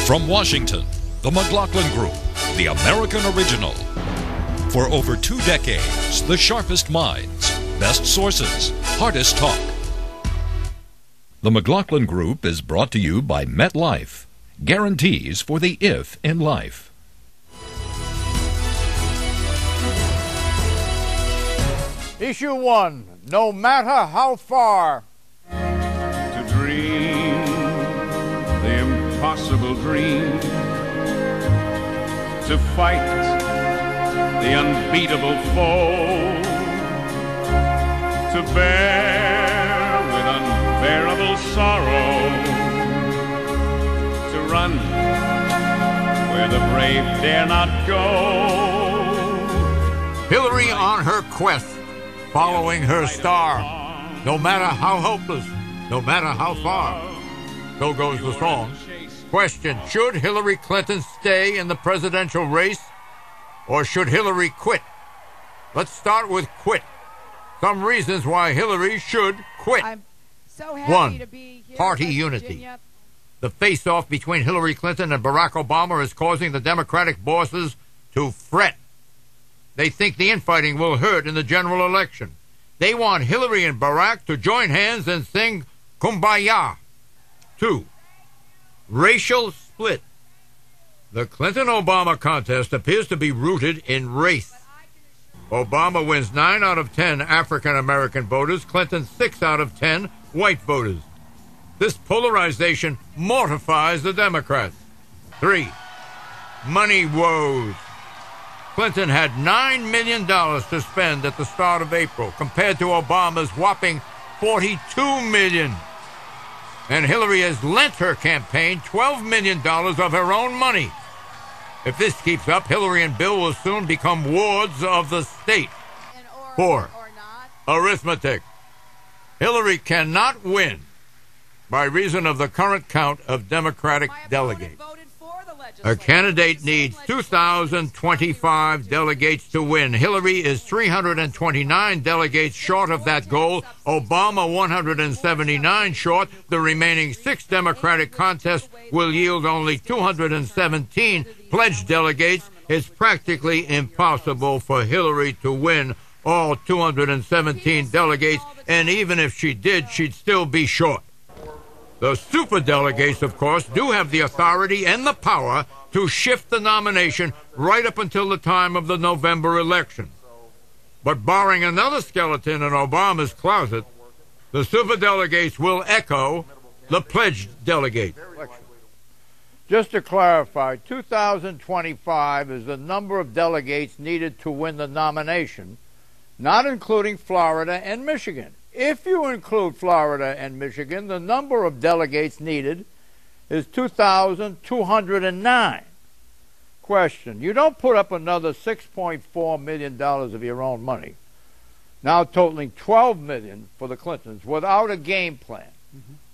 From Washington, the McLaughlin Group, the American original. For over 2 decades, the sharpest minds, best sources, hardest talk. The McLaughlin Group is brought to you by MetLife. Guarantees for the if in life. Issue 1, no matter how far. To dream the impossible dream. To fight the unbeatable foe. To bear with unbearable sorrow. To run where the brave dare not go. Hillary on her quest, following her star, no matter how hopeless, no matter how far. So goes the song. Question, should Hillary Clinton stay in the presidential race, or should Hillary quit? Let's start with quit. Some reasons why Hillary should quit. I'm so happy 1, to be here, party West unity. Virginia. The face-off between Hillary Clinton and Barack Obama is causing the Democratic bosses to fret. They think the infighting will hurt in the general election. They want Hillary and Barack to join hands and sing Kumbaya. 2, racial split. The Clinton-Obama contest appears to be rooted in race. Obama wins 9 out of 10 African-American voters, Clinton 6 out of 10 white voters. This polarization mortifies the Democrats. 3, money woes. Clinton had $9 million to spend at the start of April, compared to Obama's whopping $42 million. And Hillary has lent her campaign $12 million of her own money. If this keeps up, Hillary and Bill will soon become wards of the state. 4, arithmetic. Hillary cannot win by reason of the current count of Democratic delegates. A candidate needs 2,025 delegates to win. Hillary is 329 delegates short of that goal. Obama 179 short. The remaining 6 Democratic contests will yield only 217 pledged delegates. It's practically impossible for Hillary to win all 217 delegates, and even if she did, she'd still be short. The superdelegates, of course, do have the authority and the power to shift the nomination right up until the time of the November election. But barring another skeleton in Obama's closet, the superdelegates will echo the pledged delegates. Just to clarify, 2,025 is the number of delegates needed to win the nomination, not including Florida and Michigan. If you include Florida and Michigan, the number of delegates needed is 2,209. Question, you don't put up another $6.4 million of your own money, now totaling $12 million for the Clintons, without a game plan.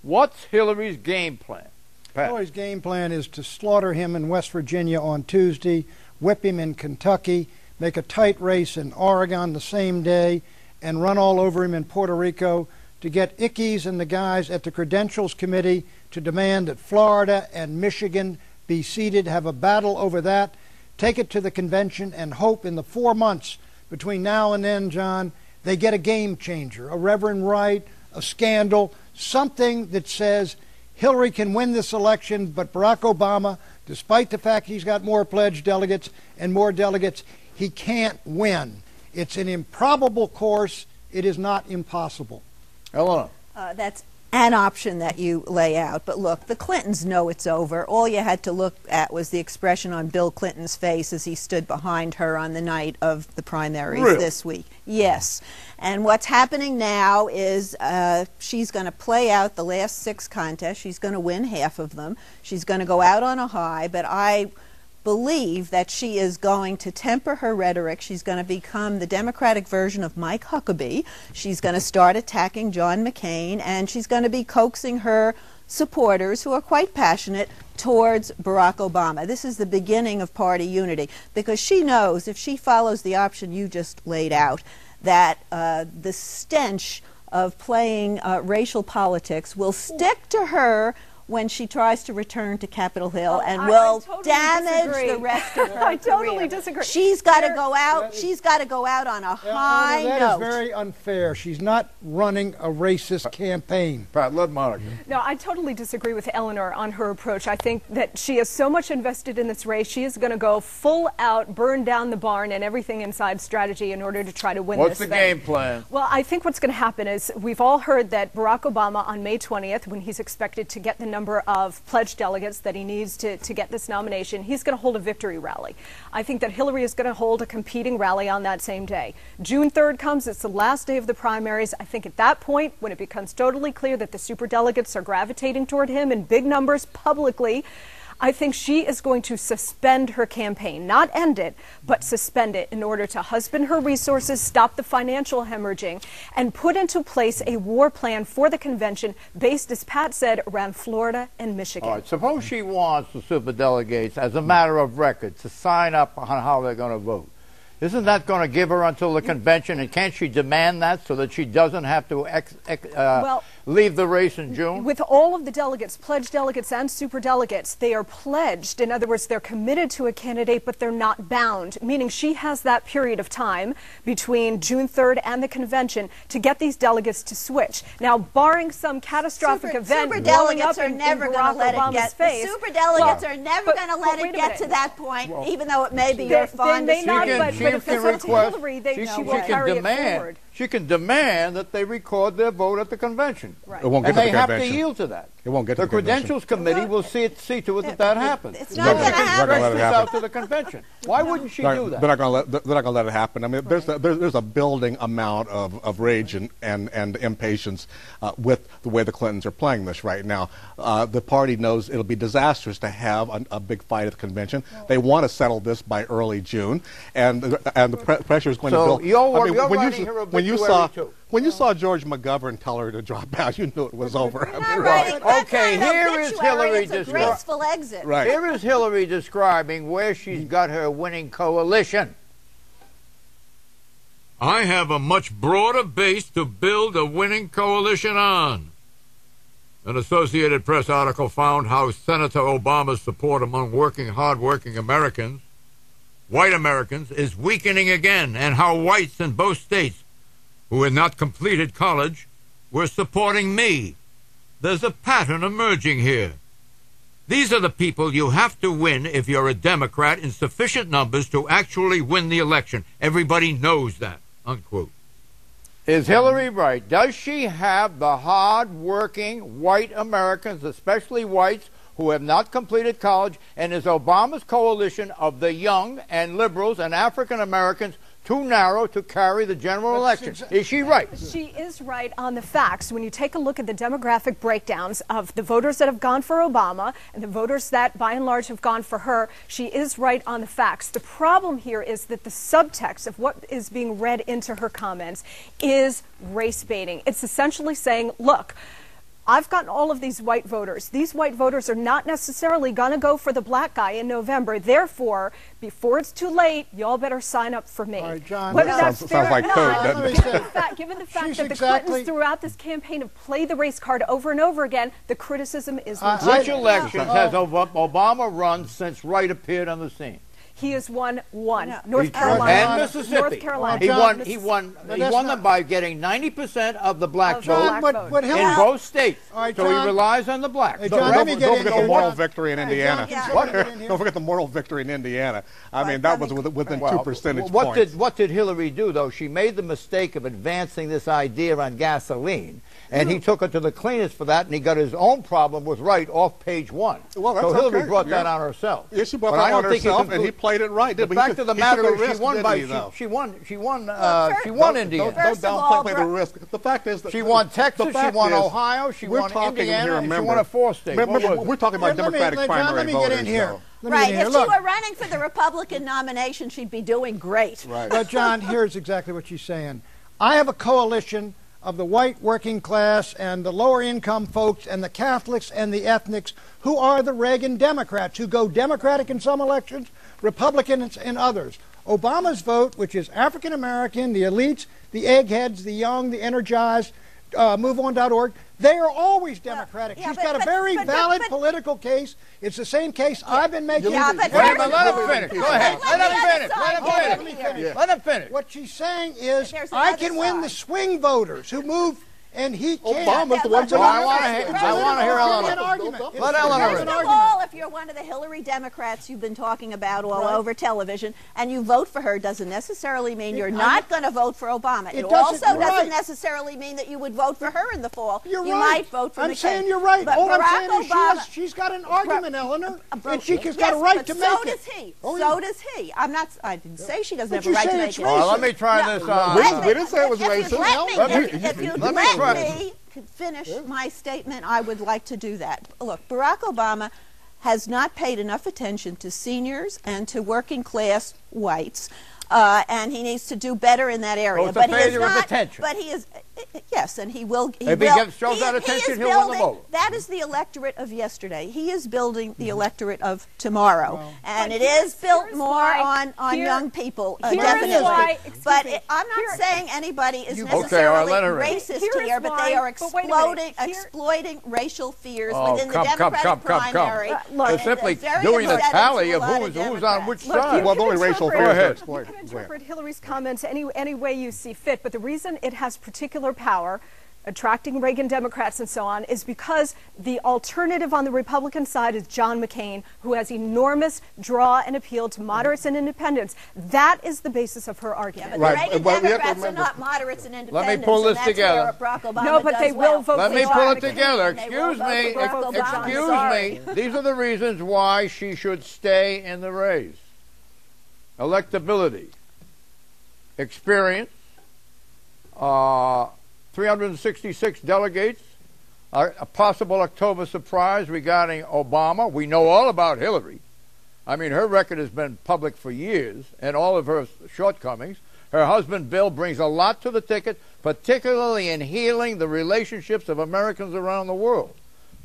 What's Hillary's game plan? Pat? Hillary's game plan is to slaughter him in West Virginia on Tuesday, whip him in Kentucky, make a tight race in Oregon the same day, and run all over him in Puerto Rico, to get Ickes and the guys at the Credentials Committee to demand that Florida and Michigan be seated, have a battle over that, take it to the convention, and hope in the 4 months between now and then, John, they get a game changer, a Reverend Wright, a scandal, something that says Hillary can win this election, but Barack Obama, despite the fact he's got more pledged delegates and more delegates, he can't win. It's an improbable course. It is not impossible. Eleanor. That's an option that you lay out. But look, the Clintons know it's over. All you had to look at was the expression on Bill Clinton's face as he stood behind her on the night of the primaries this week. Yes. And what's happening now is she's going to play out the last 6 contests. She's going to win half of them. She's going to go out on a high, but I believe that she is going to temper her rhetoric. She's going to become the Democratic version of Mike Huckabee. She's going to start attacking John McCain, and she's going to be coaxing her supporters, who are quite passionate, towards Barack Obama. This is the beginning of party unity, because she knows if she follows the option you just laid out, that the stench of playing racial politics will stick to her when she tries to return to Capitol Hill and I will totally damage disagree. the rest of her I totally career. disagree. She's got to go out. She's got to go out on a high That note. is very unfair. She's not running a racist campaign. Pat, let Monica. No, I totally disagree with Eleanor on her approach. I think that she is so much invested in this race. She is going to go full out, burn down the barn and everything inside strategy in order to try to win What's this the thing. game plan? Well, I think what's going to happen is we've all heard that Barack Obama on May 20th, when he's expected to get the number of pledged delegates that he needs to get this nomination, he's going to hold a victory rally. I think that Hillary is going to hold a competing rally on that same day. June 3rd comes, it's the last day of the primaries. I think at that point, when it becomes totally clear that the superdelegates are gravitating toward him in big numbers publicly, I think she is going to suspend her campaign, not end it, but suspend it in order to husband her resources, stop the financial hemorrhaging, and put into place a war plan for the convention based, as Pat said, around Florida and Michigan. All right, suppose she wants the superdelegates, as a matter of record, to sign up on how they're going to vote. Isn't that going to give her until the convention, and can't she demand that so that she doesn't have to leave the race in June? With all of the delegates, pledged delegates and superdelegates, they are pledged. In other words, they're committed to a candidate, but they're not bound, meaning she has that period of time between June 3rd and the convention to get these delegates to switch. Now, barring some catastrophic event blowing up in Barack Obama's face. Superdelegates are never going to let it get to that point, even though it may be your fondest. They may not, but if it's up to Hillary, she will carry it forward. She can demand that they record their vote at the convention. Right. It won't get And to they the have to convention. yield to that. It won't get to the the convention. Credentials Committee will see to it that happens. It's not going to happen. They're not gonna let it This happen. out to the convention. Why wouldn't she do that? They're not going to let it happen. I mean, there's a building amount of rage and impatience with the way the Clintons are playing this right now. The party knows it'll be disastrous to have a big fight at the convention. They want to settle this by early June, and the pressure is going to build. You're writing her obituary too. When you saw George McGovern tell her to drop out, you knew it was over. Okay, here is Hillary It's a graceful exit. Right. Here is Hillary describing where she's got her winning coalition. I have a much broader base to build a winning coalition on. An Associated Press article found how Senator Obama's support among hard-working Americans, white Americans, is weakening again, and how whites in both states who had not completed college were supporting me. There's a pattern emerging here. These are the people you have to win if you're a Democrat in sufficient numbers to actually win the election. Everybody knows that, unquote. Is Hillary right? Does she have the hard-working white Americans, especially whites, who have not completed college, and is Obama's coalition of the young and liberals and African Americans too narrow to carry the general election? Is she right? She is right on the facts. When you take a look at the demographic breakdowns of the voters that have gone for Obama and the voters that, by and large, have gone for her, she is right on the facts. The problem here is that the subtext of what is being read into her comments is race baiting. It's essentially saying, look, I've gotten all of these white voters. These white voters are not necessarily going to go for the black guy in November. Therefore, before it's too late, y'all better sign up for me. All right, John, Whether that that's sounds like code, doesn't it? given the fact She's that the exactly- Clintons throughout this campaign have played the race card over and over again, the criticism is Which legitimate. elections has Obama run since Wright appeared on the scene? He has won one. No. North And Carolina. Mississippi. North Carolina. He won. Miss- He won. But He that's won not- them by getting 90% of the black Of the vote black John, but in Hillary, both states. All right, So he John. relies on the blacks. Hey, So John, let me Don't get in forget here. the moral John. victory in John, Indiana. can somebody get in here? Don't forget the moral victory in Indiana. I mean, Right, that let was me- within Well, 2 percentage what points. What did Hillary do, though? She made the mistake of advancing this idea on gasoline, and he took it to the cleanest for that, and he got his own problem with Wright off page 1. Well, that's so Hillary okay. brought Yeah. that on herself. Yeah, she brought But that I don't on think you herself, can and he put- played it right. The But fact of the he matter took a is, she risk, won didn't by he, though? she won Don't- Indiana. First Don't of all, downplay the risk. The fact is that She won Texas, the she fact won is, Ohio, she we're won talking Indiana, here, and she remember, won a 4th-state. What Remember, was it? we're talking about Democratic John, primary let me voters. get in here. though. Let me Right, get in here. if she Look, were running for the Republican nomination, she'd be doing great. Right. but John, here's exactly what she's saying. I have a coalition of the white working class and the lower income folks and the Catholics and the ethnics who are the Reagan Democrats, who go Democratic in some elections, Republican in others. Obama's vote, which is African American, the elites, the eggheads, the young, the energized, MoveOn.org. They are always Democratic. yeah, She's but- got a but- very but- valid but- political case. It's the same case I've been making. Yeah, but Wait a there's- minute, let him finish. Go ahead. Let Let him the finish. other Let him side finish. get in here. Let him finish. What she's saying is, There's I another can win side. the swing voters who move, and he can't. Obama's the one look, saying I wanna hear- It's I a wanna hear legitimate Eleanor. argument. Let It's a Eleanor legitimate First of argument. all, if you're one of the Hillary Democrats you've been talking about all over television and you vote for her, doesn't necessarily mean you're not going to vote for Obama. It doesn't- also you're doesn't right. necessarily mean that you would vote for her in the fall. You're you right. might vote for I'm McCain. saying you're right. But All I'm Barack saying is Obama, she's got an argument, Eleanor, and she's yes, got a right but to so make it. does he. Oh, So yeah. does he. I didn't say she doesn't But have a you right say to it's make it. racist. All right, let me try No, this. we didn't say it was if you'd racist. If you'd Let me let try. me finish my statement, I would like to do that. Look, Barack Obama has not paid enough attention to seniors and to working class whites. And he needs to do better in that area. Oh, it's a but he is failure of not. attention. But he is, yes, and he will. If he shows that attention, is he'll win the building- vote. That is the electorate of yesterday. He is building the electorate of tomorrow, and But it is built here's more why- on here- young people, here is definitely. why- excuse but me. I'm not Here- saying anybody is Okay, all right, necessarily let her in. racist Here is here, but why- they are but wait a minute. exploiting racial fears Oh, within the come, Democratic come. primary. Look, They're and simply very doing a upsetting tally to a of lot who's on Democrats. which Look, side. you Well, can only racial interpret- Go ahead. fears. You can interpret Hillary's comments any way you see fit, but the reason it has particular power, attracting Reagan Democrats and so on, is because the alternative on the Republican side is John McCain, who has enormous draw and appeal to moderates and independents. That is the basis of her argument. But Right, the Reagan but we have to Democrats are remember- not moderates and independents. pull this and that's together. where Barack Obama No, but does they well. will vote Let for me John pull it McCain. together. And they will Excuse vote me. for Barack Obama. Excuse Sorry. me. These are the reasons why she should stay in the race. Electability, experience, 366 delegates, a possible October surprise regarding Obama. We know all about Hillary. I mean, her record has been public for years and all of her shortcomings. Her husband, Bill, brings a lot to the ticket, particularly in healing the relationships of Americans around the world.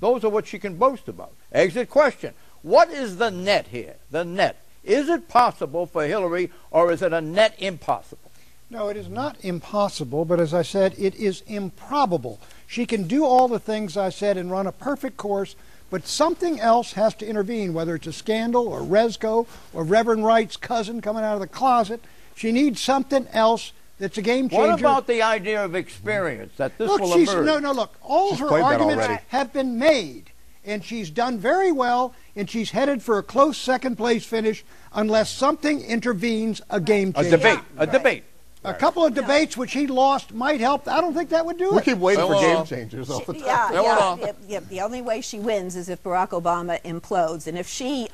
Those are what she can boast about. Exit question. What is the net here? The net. Is it possible for Hillary, or is it a net impossible? No, it is not impossible, but as I said, it is improbable. She can do all the things I said and run a perfect course, but something else has to intervene, whether it's a scandal or Resco or Reverend Wright's cousin coming out of the closet. She needs something else that's a game changer. What about the idea of experience, that this Look, will she's, emerge? no, look, all She's her played that arguments already. have been made, and she's done very well, and she's headed for a close second-place finish unless something intervenes, a game A changer. debate. A debate. A couple of debates which he lost might help. I don't think that would do We it. keep waiting for Well, game changers all the time. Yeah. The only way she wins is if Barack Obama implodes, and if she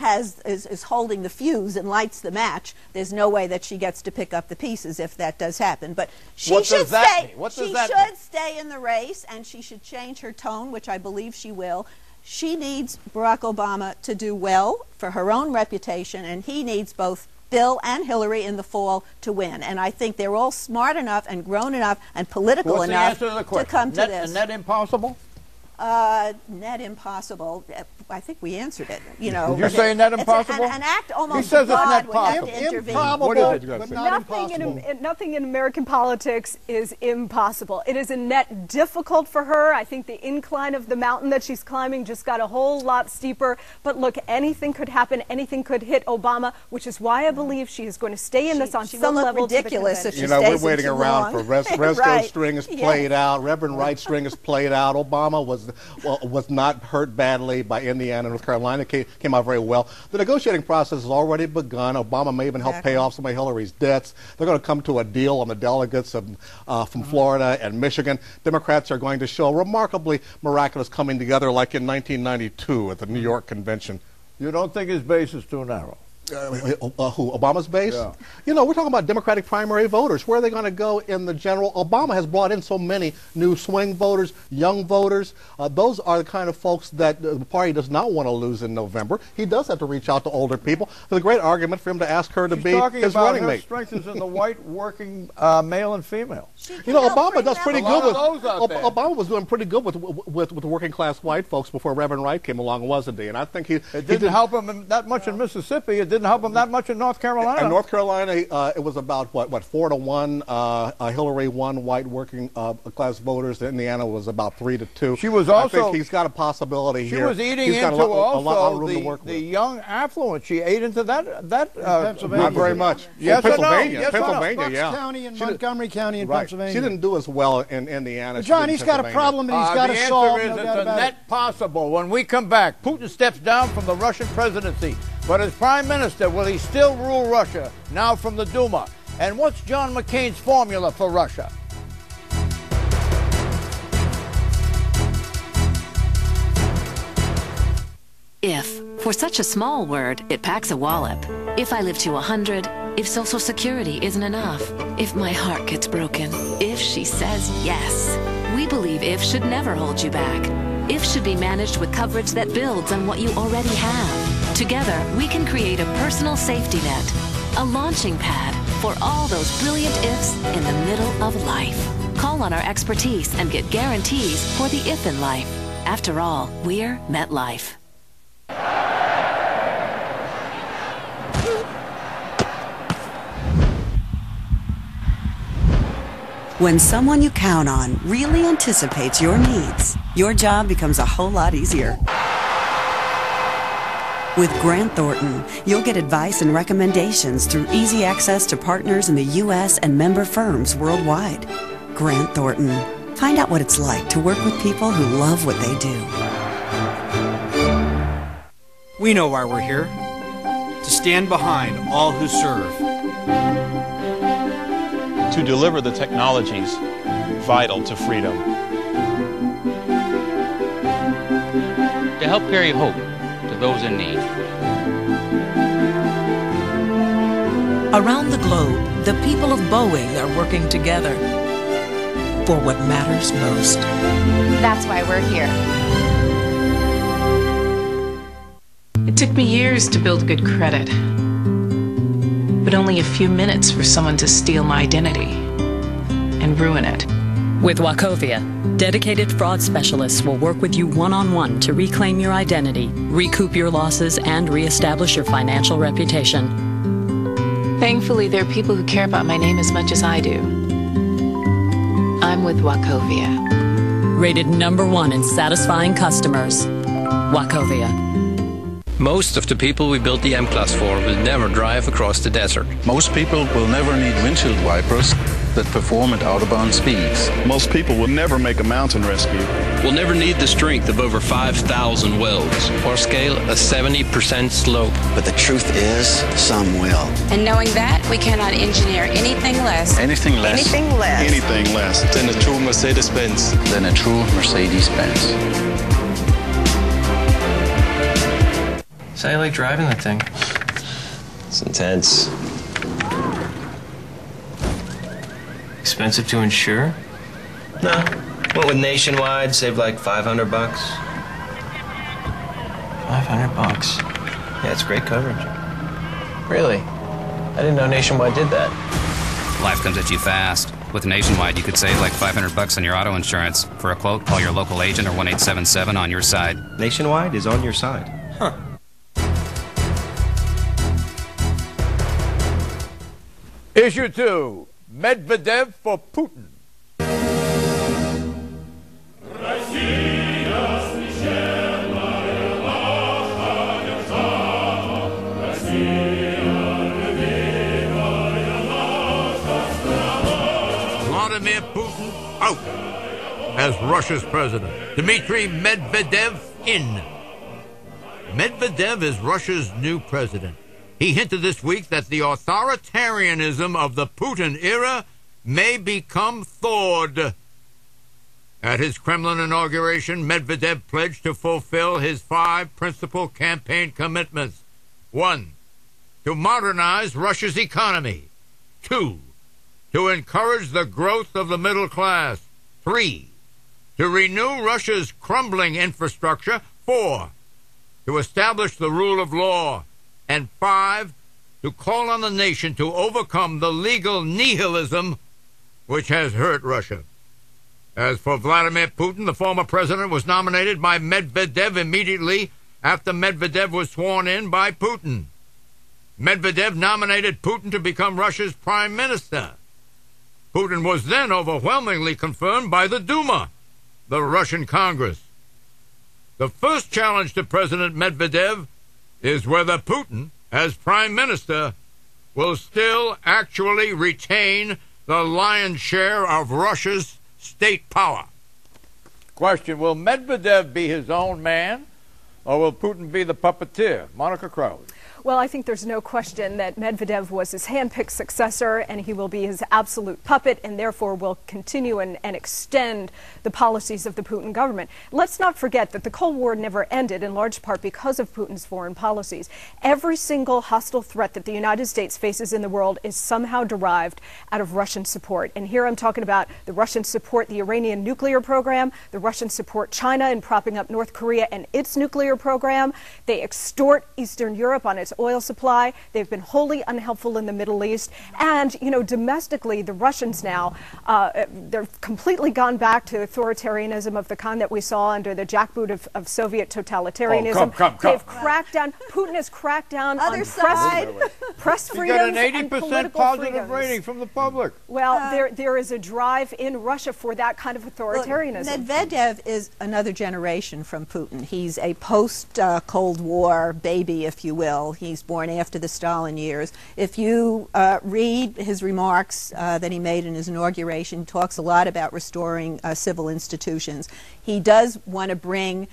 is holding the fuse and lights the match, there's no way that she gets to pick up the pieces if that does happen. But she What should does that stay. mean? What She does that should mean? stay in the race, and she should change her tone, which I believe she will. She needs Barack Obama to do well for her own reputation, and he needs both Bill and Hillary in the fall to win. And I think they're all smart enough and grown enough and political What's the enough answer to the question? come to net, this. Net impossible? Net impossible. I think we answered it. You know, Did you say net it's impossible? An act almost He says it's God net would have possible. to intervene. Improbable, What is it you gotta but say? not Nothing impossible. nothing in American politics is impossible. It is a net difficult for her. I think the incline of the mountain that she's climbing just got a whole lot steeper. But look, anything could happen. Anything could hit Obama, which is why I believe she is going to stay in this on She some will look level. ridiculous to if the she You know, we're stays in waiting too around long. for Resco's Right. string is Yes. played out. Reverend Wright's string is played out. Obama was not hurt badly by Indiana and North Carolina. Came out very well. The negotiating process has already begun. Obama may even help Exactly. pay off some of Hillary's debts. They're going to come to a deal on the delegates from Florida and Michigan. Democrats are going to show remarkably miraculous coming together like in 1992 at the New York convention. You don't think his base is too narrow? Who, Obama's base? Yeah. You know, we're talking about Democratic primary voters. Where are they going to go in the general? Obama has brought in so many new swing voters, young voters. Those are the kind of folks that the party does not want to lose in November. He does have to reach out to older people. There's a great argument for him to ask her to She's be talking his about running her mate. strength is in the white working male and female. You know, Obama does pretty A lot good with of those out there. Obama was doing pretty good with the working class white folks before Reverend Wright came along, wasn't he? And I think he It didn't help him that much in Mississippi. It didn't help him that much in North Carolina. In North Carolina, it was about, what 4-1. Hillary won white working class voters. Indiana was about 3-2. She was also... I think he's got a possibility here. She was eating into a lot of room to also work the with. young affluent. She ate into that Pennsylvania. Not very much. Yes or no? Pennsylvania. Yes or no? Pennsylvania, Bucks yeah. County and Montgomery County in Right. Pennsylvania. She didn't do as well in Indiana. John, he's got a problem and he's got to solve. The answer is No it's doubt a about net it. possible. When we come back, Putin steps down from the Russian presidency. But as prime minister, will he still rule Russia, now from the Duma? And what's John McCain's formula for Russia? If. For such a small word, it packs a wallop. If I live to 100, if Social Security isn't enough, if my heart gets broken, if she says yes. We believe if should never hold you back. If should be managed with coverage that builds on what you already have. Together, we can create a personal safety net, a launching pad for all those brilliant ifs in the middle of life. Call on our expertise and get guarantees for the if in life. After all, we're MetLife. When someone you count on really anticipates your needs, your job becomes a whole lot easier. With Grant Thornton, you'll get advice and recommendations through easy access to partners in the U.S. and member firms worldwide. Grant Thornton. Find out what it's like to work with people who love what they do. We know why we're here. To stand behind all who serve. To deliver the technologies vital to freedom. To help carry hope to those in need. Around the globe, the people of Boeing are working together for what matters most. That's why we're here. It took me years to build good credit, but only a few minutes for someone to steal my identity and ruin it. With Wachovia, dedicated fraud specialists will work with you one-on-one to reclaim your identity, recoup your losses, and reestablish your financial reputation. Thankfully, there are people who care about my name as much as I do. I'm with Wachovia. Rated #1 in satisfying customers. Wachovia. Most of the people we built the M-Class for will never drive across the desert. Most people will never need windshield wipers that perform at autobahn speeds. Most people will never make a mountain rescue. We'll never need the strength of over 5,000 welds or scale a 70% slope. But the truth is, some will. And knowing that, we cannot engineer anything less. Anything less. Anything less. Anything less. Than a true Mercedes-Benz. Than a true Mercedes-Benz. So I like driving that thing. It's intense. Expensive to insure? No. Went with Nationwide, saved like $500. $500? Yeah, it's great coverage. Really? I didn't know Nationwide did that. Life comes at you fast. With Nationwide, you could save like $500 on your auto insurance. For a quote, call your local agent or 1-877 on your side. Nationwide is on your side. Huh. Issue 2, Medvedev for Putin. Vladimir Putin out as Russia's president. Dmitry Medvedev in. Medvedev is Russia's new president. He hinted this week that the authoritarianism of the Putin era may become thawed. At his Kremlin inauguration, Medvedev pledged to fulfill his 5 principal campaign commitments. 1. To modernize Russia's economy. 2. To encourage the growth of the middle class. 3. To renew Russia's crumbling infrastructure. 4. To establish the rule of law. And 5, to call on the nation to overcome the legal nihilism which has hurt Russia. As for Vladimir Putin, the former president was nominated by Medvedev immediately after Medvedev was sworn in by Putin. Medvedev nominated Putin to become Russia's prime minister. Putin was then overwhelmingly confirmed by the Duma, the Russian Congress. The first challenge to President Medvedev is whether Putin, as prime minister, will still actually retain the lion's share of Russia's state power. Question, will Medvedev be his own man, or will Putin be the puppeteer? Monica Crowley. Well, I think there's no question that Medvedev was his hand-picked successor, and he will be his absolute puppet, and therefore will continue and extend the policies of the Putin government. Let's not forget that the Cold War never ended, in large part because of Putin's foreign policies. Every single hostile threat that the United States faces in the world is somehow derived out of Russian support. And here I'm talking about the Russian support the Iranian nuclear program, the Russian support China in propping up North Korea and its nuclear program. They extort Eastern Europe on its oil supply. They've been wholly unhelpful in the Middle East. And, you know, domestically, the Russians now, they're completely gone back to authoritarianism of the kind that we saw under the jackboot of Soviet totalitarianism. They've cracked down. Putin has cracked down on press freedoms and political freedoms. You got an 80% positive rating from the public. Well, there is a drive in Russia for that kind of authoritarianism. Look, Medvedev is another generation from Putin. He's a post-Cold War baby, if you will. He's born after the Stalin years. If you read his remarks that he made in his inauguration, he talks a lot about restoring civil institutions. He does want to bring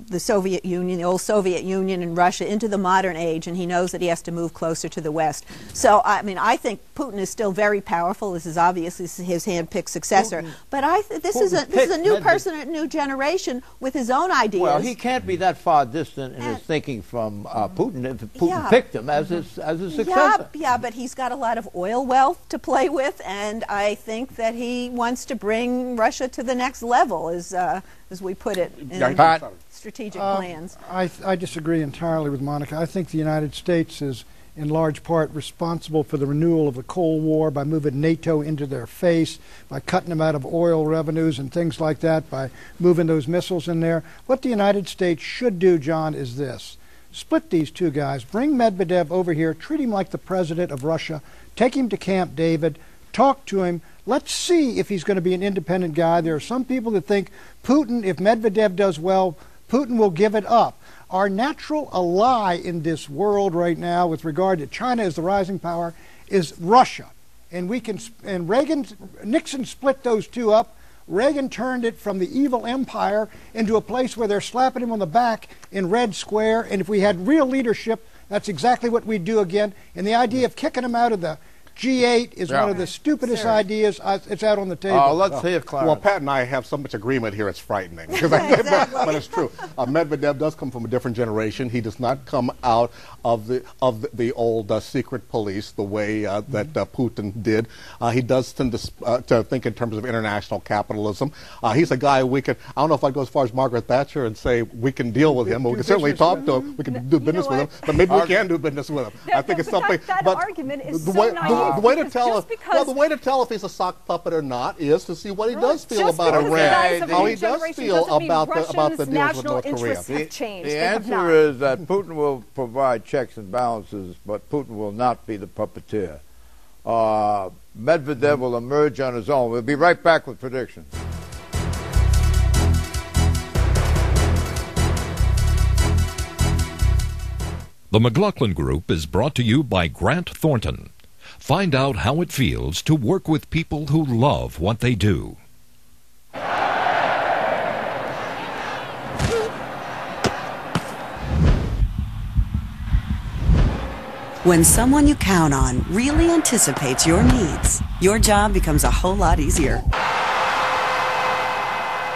the Soviet Union, the old Soviet Union and Russia into the modern age, and he knows that he has to move closer to the West. So, I mean, I think Putin is still very powerful. This is obviously his hand-picked successor. But this is a new person, a new generation with his own ideas. Well, he can't be that far distant in his thinking from Putin if Putin picked him as his successor. Yeah, but he's got a lot of oil wealth to play with, and I think that he wants to bring Russia to the next level, as we put it in strategic plans. I disagree entirely with Monica. I think the United States is in large part responsible for the renewal of the Cold War by moving NATO into their face, by cutting them out of oil revenues and things like that, by moving those missiles in there. What the United States should do, John, is this. Split these two guys. Bring Medvedev over here. Treat him like the president of Russia. Take him to Camp David. Talk to him. Let's see if he's going to be an independent guy. There are some people that think Putin, if Medvedev does well, Putin will give it up. Our natural ally in this world right now with regard to China as the rising power is Russia. And Nixon split those two up. Reagan turned it from the evil empire into a place where they're slapping him on the back in Red Square. And if we had real leadership, that's exactly what we'd do again. And the idea of kicking him out of the G8 is one of the stupidest ideas. It's out on the table. Let's see if Clarence. Well, Pat and I have so much agreement here, it's frightening. But it's true. Medvedev does come from a different generation. He does not come out of the old secret police the way that Putin did. He does tend to think in terms of international capitalism. He's a guy we can, I don't know if I'd go as far as Margaret Thatcher and say we can deal with him, but we can certainly talk to him. We can do business with him, but maybe we can do business with him. I think it's something. That argument is so naive. The way to tell if he's a sock puppet or not is to see what he does feel about Iran, how he does feel about the deals with North Korea. The answer is that Putin will provide checks and balances, but Putin will not be the puppeteer. Medvedev will emerge on his own. We'll be right back with predictions. The McLaughlin Group is brought to you by Grant Thornton. Find out how it feels to work with people who love what they do. When someone you count on really anticipates your needs, your job becomes a whole lot easier.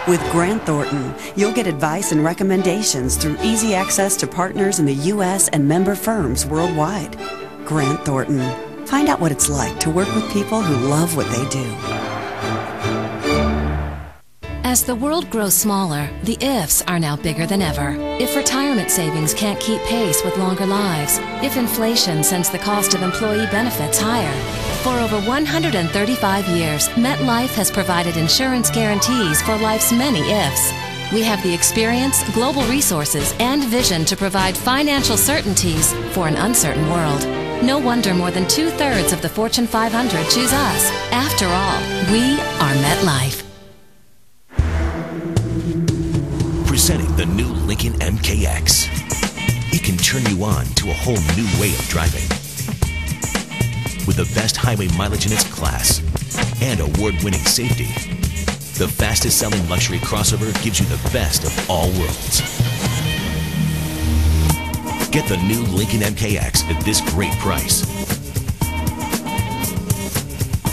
With Grant Thornton, you'll get advice and recommendations through easy access to partners in the U.S. and member firms worldwide. Grant Thornton. Find out what it's like to work with people who love what they do. As the world grows smaller, the ifs are now bigger than ever. If retirement savings can't keep pace with longer lives, if inflation sends the cost of employee benefits higher. For over 135 years, MetLife has provided insurance guarantees for life's many ifs. We have the experience, global resources, and vision to provide financial certainties for an uncertain world. No wonder more than 2/3 of the Fortune 500 choose us. After all, we are MetLife. Presenting the new Lincoln MKX. It can turn you on to a whole new way of driving. With the best highway mileage in its class and award-winning safety, the fastest-selling luxury crossover gives you the best of all worlds. Get the new Lincoln MKX at this great price.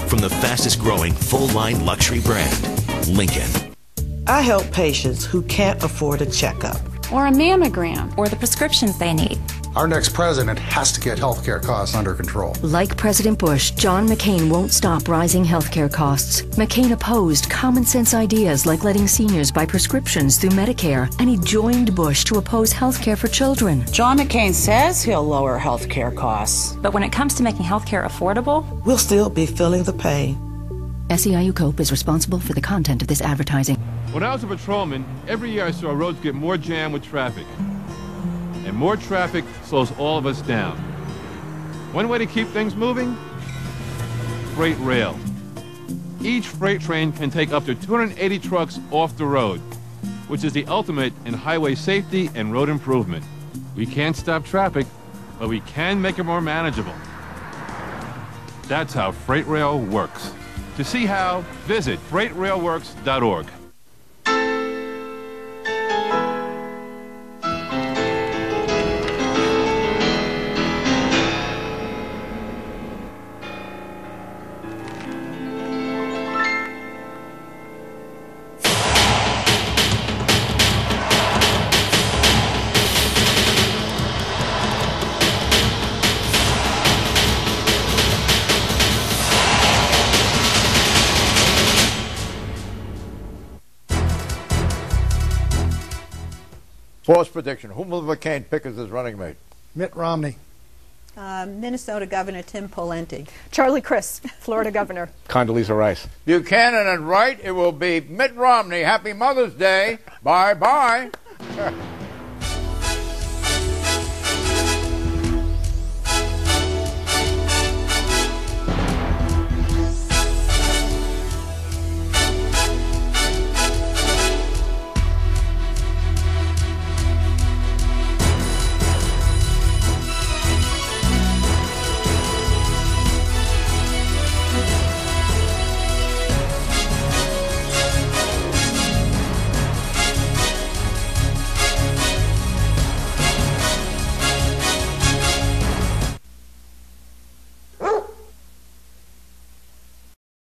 From the fastest-growing full-line luxury brand, Lincoln. I help patients who can't afford a checkup, or a mammogram, or the prescriptions they need. Our next president has to get healthcare costs under control. Like President Bush, John McCain won't stop rising healthcare costs. McCain opposed common sense ideas like letting seniors buy prescriptions through Medicare, and he joined Bush to oppose healthcare for children. John McCain says he'll lower healthcare costs, but when it comes to making healthcare affordable, we'll still be feeling the pain. SEIU Cope is responsible for the content of this advertising. When I was a patrolman, every year I saw roads get more jammed with traffic. And more traffic slows all of us down. One way to keep things moving? Freight rail. Each freight train can take up to 280 trucks off the road, which is the ultimate in highway safety and road improvement. We can't stop traffic, but we can make it more manageable. That's how freight rail works. To see how, visit freightrailworks.org. False prediction. Whom will McCain pick as his running mate? Mitt Romney. Minnesota Governor Tim Pawlenty. Charlie Crist, Florida Governor. Condoleezza Rice. Buchanan and Wright. It will be Mitt Romney. Happy Mother's Day. Bye-bye.